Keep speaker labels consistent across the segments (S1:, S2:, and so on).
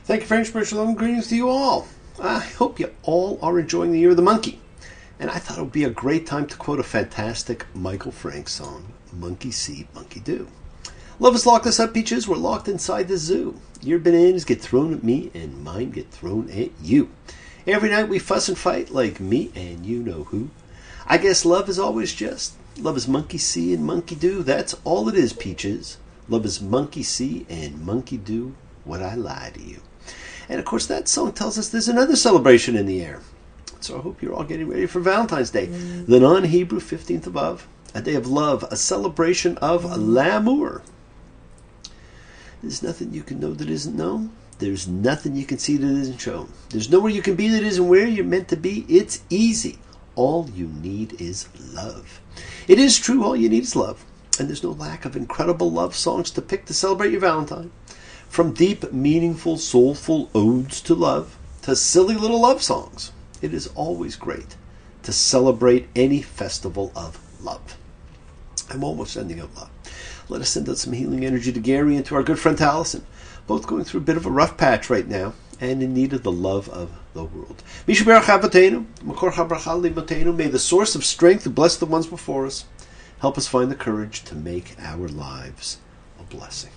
S1: Thank you very much, Shalom. Greetings to you all. I hope you all are enjoying the Year of the Monkey. And I thought it would be a great time to quote a fantastic Michael Frank song, Monkey See, Monkey Do. Love us locked us up, peaches. We're locked inside the zoo. Your bananas get thrown at me and mine get thrown at you. Every night we fuss and fight like me and you know who. I guess love is always just. Love is monkey see and monkey do. That's all it is, peaches. Love is monkey see and monkey do what I lie to you. And of course that song tells us there's another celebration in the air. So I hope you're all getting ready for Valentine's Day, the non-Hebrew 15th of Av, a day of love, a celebration of l'amour. There's nothing you can know that isn't known. There's nothing you can see that isn't shown. There's nowhere you can be that isn't where you're meant to be. It's easy. All you need is love. It is true, all you need is love. And there's no lack of incredible love songs to pick to celebrate your Valentine. From deep, meaningful, soulful odes to love, to silly little love songs, it is always great to celebrate any festival of love. I'm almost sending out love. Let us send out some healing energy to Gary and to our good friend Allison, both going through a bit of a rough patch right now and in need of the love of the world. May the source of strength who bless the ones before us help us find the courage to make our lives a blessing.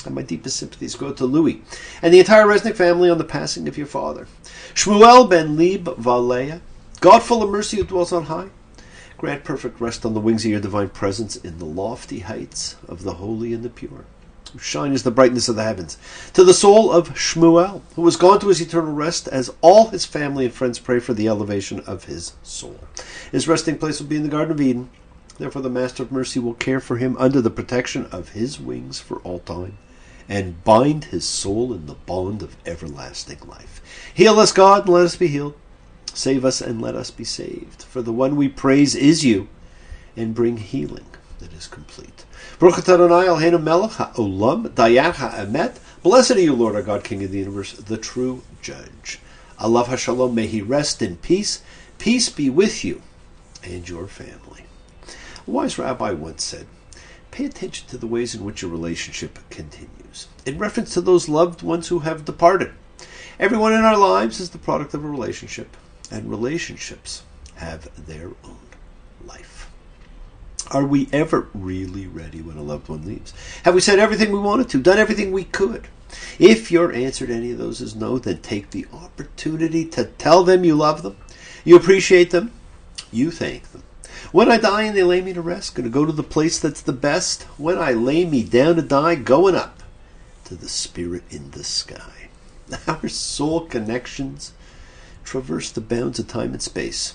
S1: And my deepest sympathies go to Louis and the entire Resnick family on the passing of your father. Shmuel ben Lib Valea, God full of mercy who dwells on high, grant perfect rest on the wings of your divine presence in the lofty heights of the holy and the pure, whose shine is the brightness of the heavens. To the soul of Shmuel, who has gone to his eternal rest, as all his family and friends pray for the elevation of his soul. His resting place will be in the Garden of Eden. Therefore the Master of Mercy will care for him under the protection of his wings for all time, and bind his soul in the bond of everlasting life. Heal us, God, and let us be healed. Save us, and let us be saved. For the one we praise is you, and bring healing that is complete. Blessed are you, Lord our God, King of the universe, the true judge. Alav HaShalom, may he rest in peace. Peace be with you and your family. A wise rabbi once said, pay attention to the ways in which your relationship continues, in reference to those loved ones who have departed. Everyone in our lives is the product of a relationship, and relationships have their own life. Are we ever really ready when a loved one leaves? Have we said everything we wanted to, done everything we could? If your answer to any of those is no, then take the opportunity to tell them you love them, you appreciate them, you thank them. When I die and they lay me to rest, going to go to the place that's the best. When I lay me down to die, going up to the spirit in the sky. Our soul connections traverse the bounds of time and space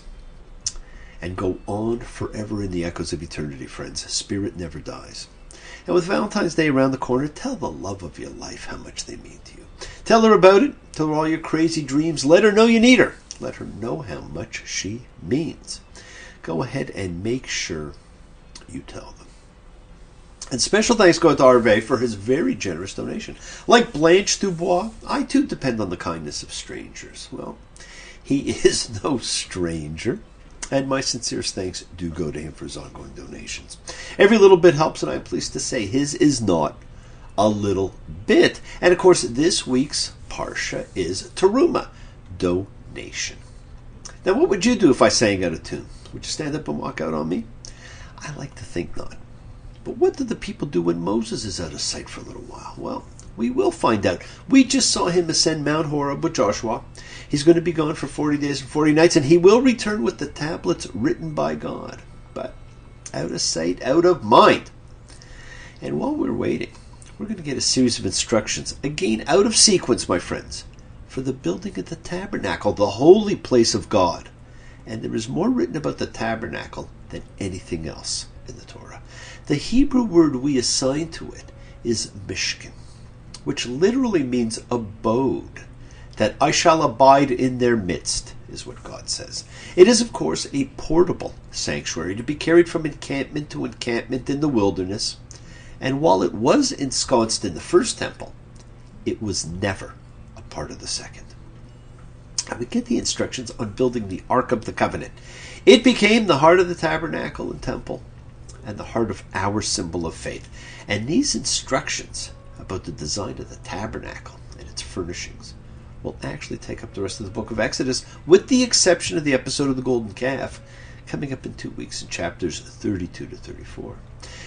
S1: and go on forever in the echoes of eternity, friends. Spirit never dies. And with Valentine's Day around the corner, tell the love of your life how much they mean to you. Tell her about it. Tell her all your crazy dreams. Let her know you need her. Let her know how much she means. Go ahead and make sure you tell them. And special thanks go to Harvey for his very generous donation. Like Blanche Dubois, I too depend on the kindness of strangers. Well, he is no stranger, and my sincerest thanks do go to him for his ongoing donations. Every little bit helps, and I'm pleased to say his is not a little bit. And of course, this week's Parsha is Terumah, donation. Now, what would you do if I sang out of tune? Would you stand up and walk out on me? I like to think not. But what did the people do when Moses is out of sight for a little while? Well, we will find out. We just saw him ascend Mount Horeb with Joshua. He's going to be gone for 40 days and 40 nights, and he will return with the tablets written by God. But out of sight, out of mind. And while we're waiting, we're going to get a series of instructions, again out of sequence, my friends, for the building of the tabernacle, the holy place of God. And there is more written about the tabernacle than anything else in the Torah. The Hebrew word we assign to it is mishkan, which literally means abode, that I shall abide in their midst, is what God says. It is, of course, a portable sanctuary to be carried from encampment to encampment in the wilderness. And while it was ensconced in the first temple, it was never a part of the second. And we get the instructions on building the Ark of the Covenant. It became the heart of the tabernacle and temple and the heart of our symbol of faith. And these instructions about the design of the tabernacle and its furnishings will actually take up the rest of the book of Exodus, with the exception of the episode of the golden calf, coming up in 2 weeks in chapters 32 to 34.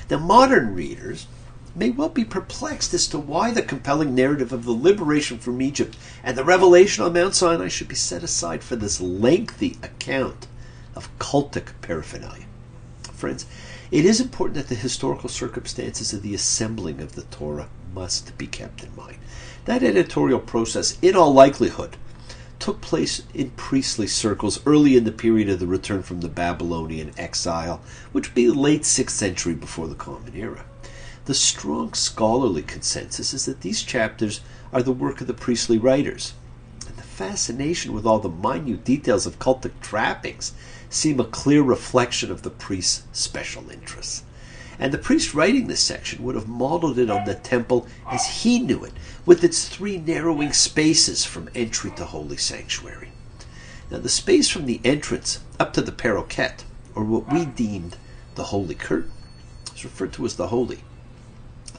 S1: Now, modern readers may well be perplexed as to why the compelling narrative of the liberation from Egypt and the revelation on Mount Sinai should be set aside for this lengthy account of cultic paraphernalia. Friends, it is important that the historical circumstances of the assembling of the Torah must be kept in mind. That editorial process, in all likelihood, took place in priestly circles early in the period of the return from the Babylonian exile, which would be the late 6th century before the Common Era. The strong scholarly consensus is that these chapters are the work of the priestly writers, and the fascination with all the minute details of cultic trappings seem a clear reflection of the priest's special interests. And the priest writing this section would have modeled it on the temple as he knew it, with its 3 narrowing spaces from entry to holy sanctuary. Now, the space from the entrance up to the paroquet, or what we deemed the holy curtain, is referred to as the holy.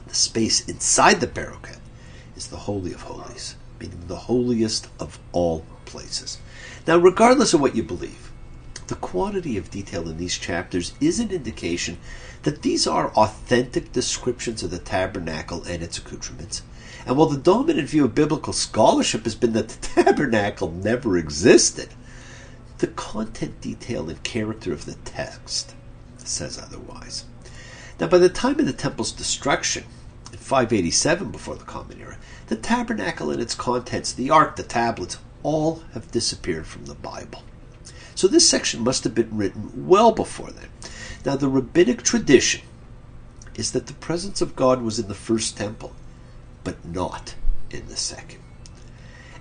S1: The space inside the paroquet is the Holy of Holies, meaning the holiest of all places. Now, regardless of what you believe, the quantity of detail in these chapters is an indication that these are authentic descriptions of the tabernacle and its accoutrements. And while the dominant view of biblical scholarship has been that the tabernacle never existed, the content, detail, and character of the text says otherwise. Now, by the time of the temple's destruction, in 587 before the Common Era, the tabernacle and its contents, the ark, the tablets, all have disappeared from the Bible. So this section must have been written well before then. Now, the rabbinic tradition is that the presence of God was in the first temple, but not in the second.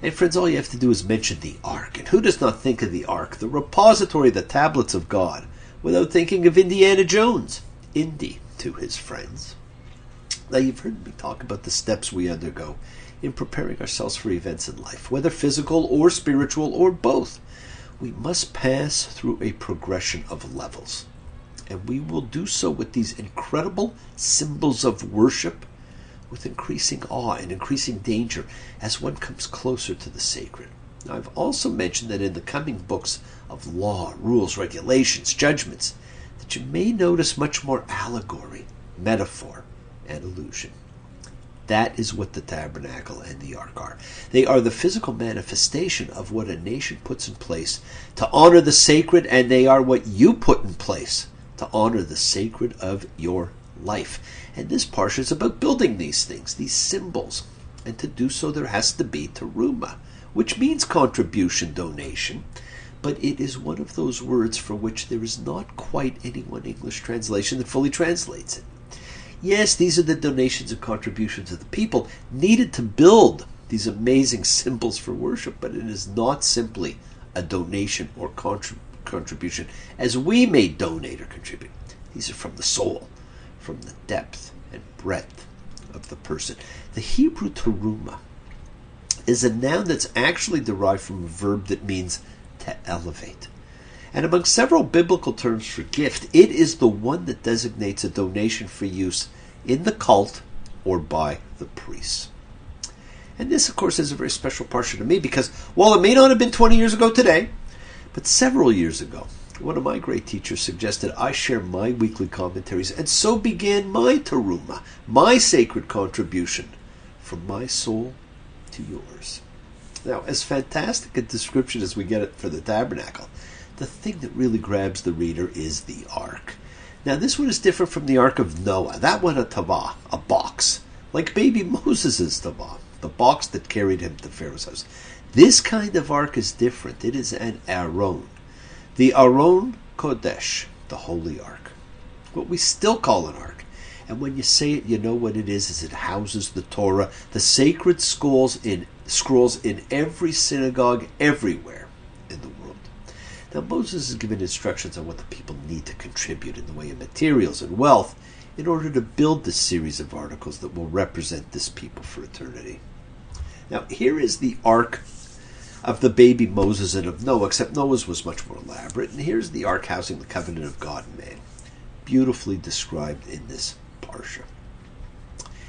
S1: And friends, all you have to do is mention the ark. And who does not think of the ark, the repository of the tablets of God, without thinking of Indiana Jones, Indy to his friends? Now, you've heard me talk about the steps we undergo in preparing ourselves for events in life, whether physical or spiritual or both. We must pass through a progression of levels, and we will do so with these incredible symbols of worship, with increasing awe and increasing danger as one comes closer to the sacred. Now, I've also mentioned that in the coming books of law, rules, regulations, judgments, that you may notice much more allegory, metaphor, and allusion. That is what the tabernacle and the ark are. They are the physical manifestation of what a nation puts in place to honor the sacred, and they are what you put in place to honor the sacred of your life. And this parsha is about building these things, these symbols. And to do so, there has to be terumah, which means contribution, donation. But it is one of those words for which there is not quite any one English translation that fully translates it. Yes, these are the donations and contributions of the people needed to build these amazing symbols for worship, but it is not simply a donation or contribution as we may donate or contribute. These are from the soul, from the depth and breadth of the person. The Hebrew terumah is a noun that's actually derived from a verb that means to elevate. And among several biblical terms for gift, it is the one that designates a donation for use in the cult or by the priests. And this, of course, is a very special parsha to me because while it may not have been 20 years ago today, but several years ago, one of my great teachers suggested I share my weekly commentaries, and so began my terumah, my sacred contribution from my soul to yours. Now, as fantastic a description as we get it for the tabernacle, the thing that really grabs the reader is the ark. Now, this one is different from the ark of Noah. That one a tavah, a box, like baby Moses' tavah, the box that carried him to Pharaoh's house. This kind of ark is different. It is an Aron, the Aron Kodesh, the holy ark, what we still call an ark. And when you say it, you know what it is it houses the Torah, the sacred scrolls in every synagogue, everywhere in the world. Now, Moses is given instructions on what the people need to contribute in the way of materials and wealth in order to build this series of articles that will represent this people for eternity. Now, here is the ark of the baby Moses and of Noah, except Noah's was much more elaborate. And here's the ark housing the covenant of God and man, beautifully described in this parsha.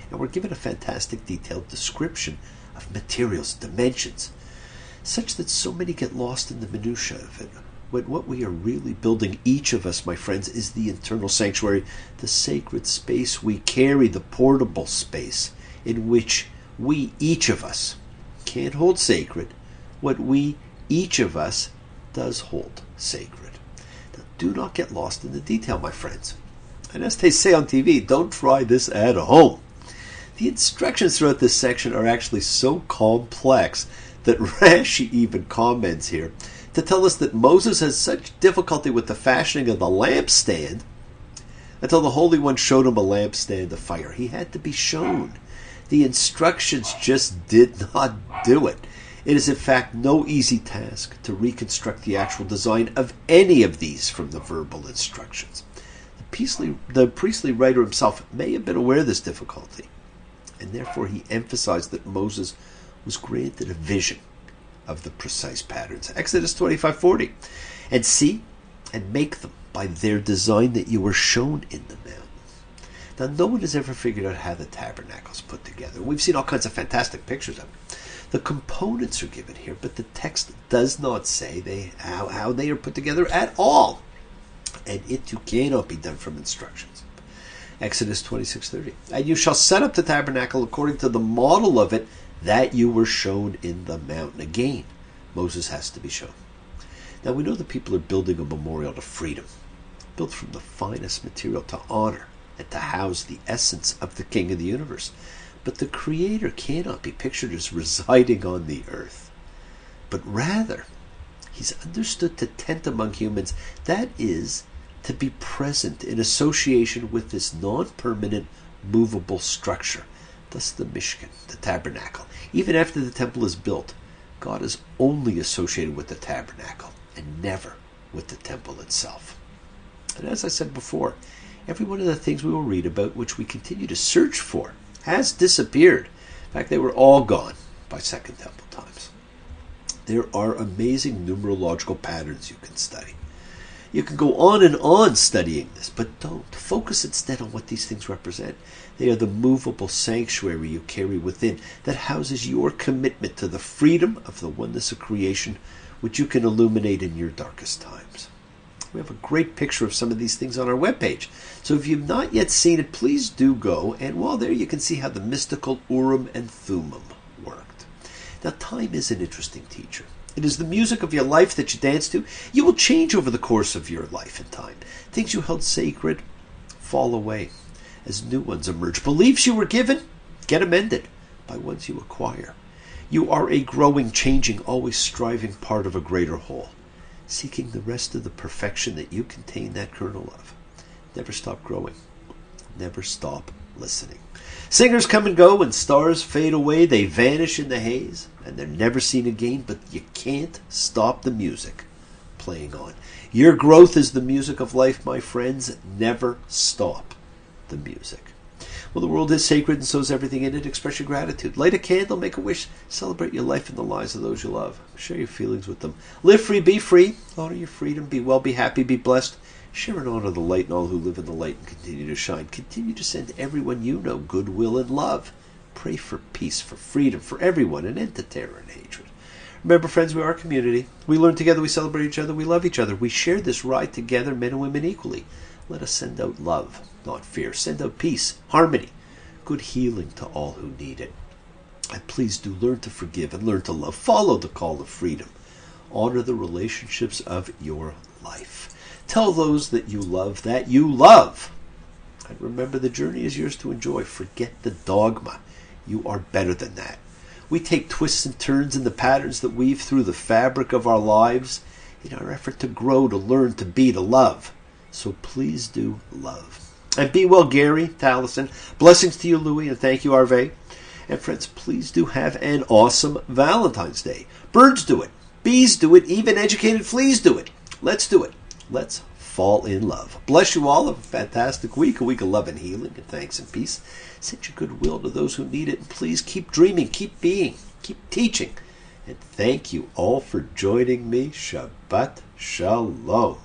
S1: And we're given a fantastic detailed description of materials, dimensions, such that so many get lost in the minutiae of it. When what we are really building, each of us, my friends, is the internal sanctuary, the sacred space we carry, the portable space in which we, each of us, can't hold sacred what we, each of us, does hold sacred. Now, do not get lost in the detail, my friends. And as they say on TV, don't try this at home. The instructions throughout this section are actually so complex that Rashi even comments here to tell us that Moses has such difficulty with the fashioning of the lampstand until the Holy One showed him a lampstand of fire. He had to be shown. The instructions just did not do it. It is in fact no easy task to reconstruct the actual design of any of these from the verbal instructions. The priestly writer himself may have been aware of this difficulty, and therefore he emphasized that Moses was granted a vision of the precise patterns. Exodus 25:40. And see and make them by their design that you were shown in the mountains. Now, no one has ever figured out how the tabernacle is put together. We've seen all kinds of fantastic pictures of it. The components are given here, but the text does not say how they are put together at all. And it too cannot be done from instructions. Exodus 26:30. And you shall set up the tabernacle according to the model of it that you were shown in the mountain. Again, Moses has to be shown. Now we know the people are building a memorial to freedom, built from the finest material to honor and to house the essence of the King of the universe. But the Creator cannot be pictured as residing on the earth, but rather he's understood to tent among humans, that is, to be present in association with this non-permanent, movable structure. Thus the Mishkan, the tabernacle. Even after the temple is built, God is only associated with the tabernacle and never with the temple itself. And as I said before, every one of the things we will read about, which we continue to search for, has disappeared. In fact, they were all gone by Second Temple times. There are amazing numerological patterns you can study. You can go on studying this, but don't. Focus instead on what these things represent. They are the movable sanctuary you carry within that houses your commitment to the freedom of the oneness of creation, which you can illuminate in your darkest times. We have a great picture of some of these things on our webpage. So if you've not yet seen it, please do go. And while there, you can see how the mystical Urim and Thummim worked. Now, time is an interesting teacher. It is the music of your life that you dance to. You will change over the course of your life and time. Things you held sacred fall away as new ones emerge. Beliefs you were given get amended by ones you acquire. You are a growing, changing, always striving part of a greater whole, seeking the rest of the perfection that you contain that kernel of. Never stop growing. Never stop listening. Singers come and go and stars fade away. They vanish in the haze and they're never seen again, but you can't stop the music playing on. Your growth is the music of life, my friends. Never stop the music. Well, the world is sacred and so is everything in it. Express your gratitude. Light a candle, make a wish. Celebrate your life and the lives of those you love. Share your feelings with them. Live free, be free. Honor your freedom. Be well, be happy, be blessed. Share and honor the light and all who live in the light and continue to shine. Continue to send everyone you know goodwill and love. Pray for peace, for freedom, for everyone, an end to terror and hatred. Remember, friends, we are a community. We learn together, we celebrate each other, we love each other. We share this ride together, men and women equally. Let us send out love, not fear. Send out peace, harmony, good healing to all who need it. And please do learn to forgive and learn to love. Follow the call of freedom. Honor the relationships of your life. Tell those that you love. And remember, the journey is yours to enjoy. Forget the dogma. You are better than that. We take twists and turns in the patterns that weave through the fabric of our lives in our effort to grow, to learn, to be, to love. So please do love. And be well, Gary, Taliesin. Blessings to you, Louie, and thank you, Arve. And friends, please do have an awesome Valentine's Day. Birds do it. Bees do it. Even educated fleas do it. Let's do it. Let's fall in love. Bless you all. Have a fantastic week. A week of love and healing and thanks and peace. Send your goodwill to those who need it. And please keep dreaming, keep being, keep teaching. And thank you all for joining me. Shabbat Shalom.